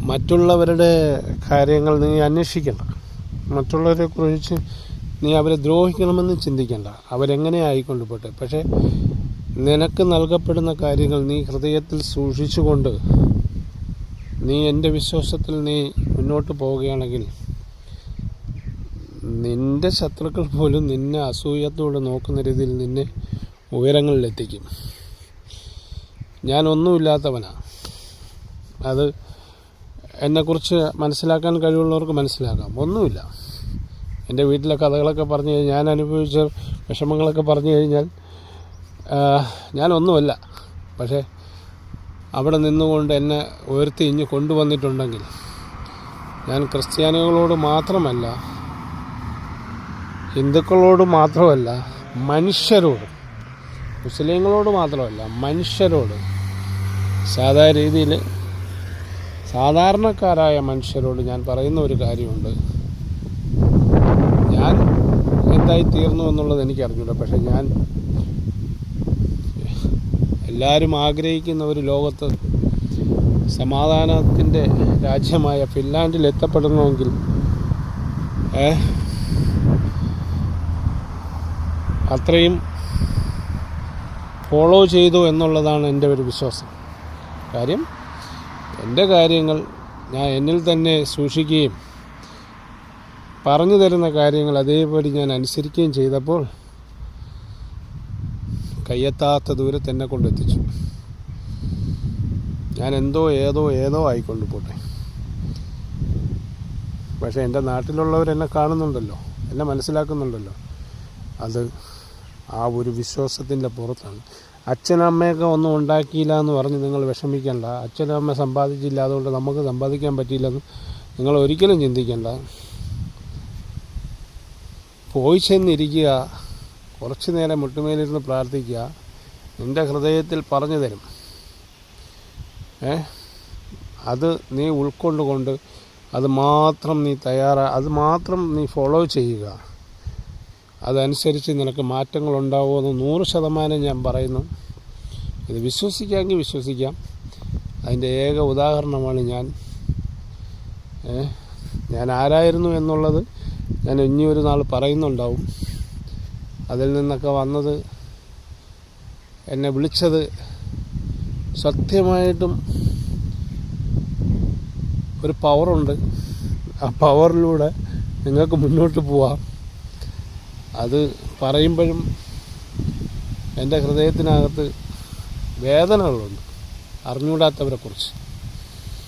മറ്റുള്ളവരുടെ കാര്യങ്ങൾ നീ അന്വേഷിക്കണ്ട. മറ്റുള്ളവരെ കുറിച്ച് നീ അവരെ ദ്രോഹിക്കണമെന്ന് ചിന്തിക്കണ്ട. അവരെങ്ങനെ ആയിക്കൊണ്ട് പോട്ടെ. പക്ഷേ നിനക്ക് നൽകപ്പെടുന്ന കാര്യങ്ങൾ നീ ഹൃദയത്തിൽ സൂക്ഷിച്ചുകൊണ്ട് നീ എൻ്റെ വിശ്വാസത്തിൽ നീ മുന്നോട്ട് പോവുകയാണെങ്കിൽ നിൻ്റെ ശത്രുക്കൾ പോലും നിന്നെ അസൂയത്തോടെ നോക്കുന്ന രീതിയിൽ നിന്നെ ഉയരങ്ങളിലെത്തിക്കും. ഞാനൊന്നുമില്ലാത്തവനാണ്. അത് എന്നെക്കുറിച്ച് മനസ്സിലാക്കാൻ കഴിവുള്ളവർക്ക് മനസ്സിലാക്കാം. ഒന്നുമില്ല. എൻ്റെ വീട്ടിലെ കഥകളൊക്കെ പറഞ്ഞു കഴിഞ്ഞാൽ, ഞാൻ അനുഭവിച്ച വിഷമങ്ങളൊക്കെ പറഞ്ഞു കഴിഞ്ഞാൽ ഞാനൊന്നുമല്ല. പക്ഷേ അവിടെ നിന്നുകൊണ്ട് എന്നെ ഉയർത്തി ഇഞ്ഞ് കൊണ്ടുവന്നിട്ടുണ്ടെങ്കിൽ ഞാൻ ക്രിസ്ത്യാനികളോട് മാത്രമല്ല, ഹിന്ദുക്കളോട് മാത്രമല്ല, മനുഷ്യരോട്, മുസ്ലിങ്ങളോട് മാത്രമല്ല, മനുഷ്യരോട്, സാധാരണക്കാരായ മനുഷ്യരോട് ഞാൻ പറയുന്ന ഒരു കാര്യമുണ്ട്. ഞാൻ എന്തായി തീർന്നു എന്നുള്ളത് എനിക്കറിഞ്ഞൂടാ. പക്ഷെ ഞാൻ എല്ലാവരും ആഗ്രഹിക്കുന്ന ഒരു ലോകത്ത് സമാധാനത്തിൻ്റെ രാജ്യമായ ഫിൻലാൻഡിൽ എത്തപ്പെടണമെങ്കിൽ അത്രയും ഫോളോ ചെയ്തു എന്നുള്ളതാണ് എൻ്റെ ഒരു വിശ്വാസം. കാര്യം എൻ്റെ കാര്യങ്ങൾ ഞാൻ എന്നിൽ തന്നെ സൂക്ഷിക്കുകയും പറഞ്ഞു തരുന്ന കാര്യങ്ങൾ അതേപടി ഞാൻ അനുസരിക്കുകയും ചെയ്തപ്പോൾ കയ്യെത്താത്ത ദൂരത്ത് എന്നെ കൊണ്ടെത്തിച്ചു. ഞാൻ ഏതോ ആയിക്കൊണ്ട് പോട്ടെ. പക്ഷേ എൻ്റെ നാട്ടിലുള്ളവരെന്നെ കാണുന്നുണ്ടല്ലോ, എന്നെ മനസ്സിലാക്കുന്നുണ്ടല്ലോ. അത് ആ ഒരു വിശ്വാസത്തിൻ്റെ പുറത്താണ്. അച്ഛനമ്മയൊക്കെ ഒന്നും ഉണ്ടാക്കിയില്ല എന്ന് പറഞ്ഞ് നിങ്ങൾ വിഷമിക്കേണ്ട. അച്ഛനമ്മ സമ്പാദിച്ചില്ല, അതുകൊണ്ട് നമുക്ക് സമ്പാദിക്കാൻ പറ്റിയില്ലെന്ന് നിങ്ങൾ ഒരിക്കലും ചിന്തിക്കേണ്ട. പോയി ചെന്നിരിക്കുക, കുറച്ച് നേരം മുട്ടുമേലിരുന്ന് പ്രാർത്ഥിക്കുക. നിൻ്റെ ഹൃദയത്തിൽ പറഞ്ഞു തരും. അത് നീ ഉൾക്കൊണ്ടുകൊണ്ട് അത് മാത്രം നീ ഫോളോ ചെയ്യുക. അതനുസരിച്ച് നിനക്ക് മാറ്റങ്ങളുണ്ടാവുമെന്ന് 100% ഞാൻ പറയുന്നു. ഇത് വിശ്വസിക്കാമെങ്കിൽ വിശ്വസിക്കാം. അതിൻ്റെ ഏക ഉദാഹരണമാണ് ഞാൻ ആരായിരുന്നു എന്നുള്ളത് ഞാൻ ഇനിയൊരു നാൾ പറയുന്നുണ്ടാവും. അതിൽ നിന്നൊക്കെ വന്നത്, എന്നെ വിളിച്ചത് സത്യമായിട്ടും ഒരു പവറുണ്ട്. ആ പവറിലൂടെ നിങ്ങൾക്ക് മുന്നോട്ട് പോവാം. അത് പറയുമ്പോഴും എൻ്റെ ഹൃദയത്തിനകത്ത് വേദനകളുണ്ട്, അറിഞ്ഞൂടാത്തവരെക്കുറിച്ച്.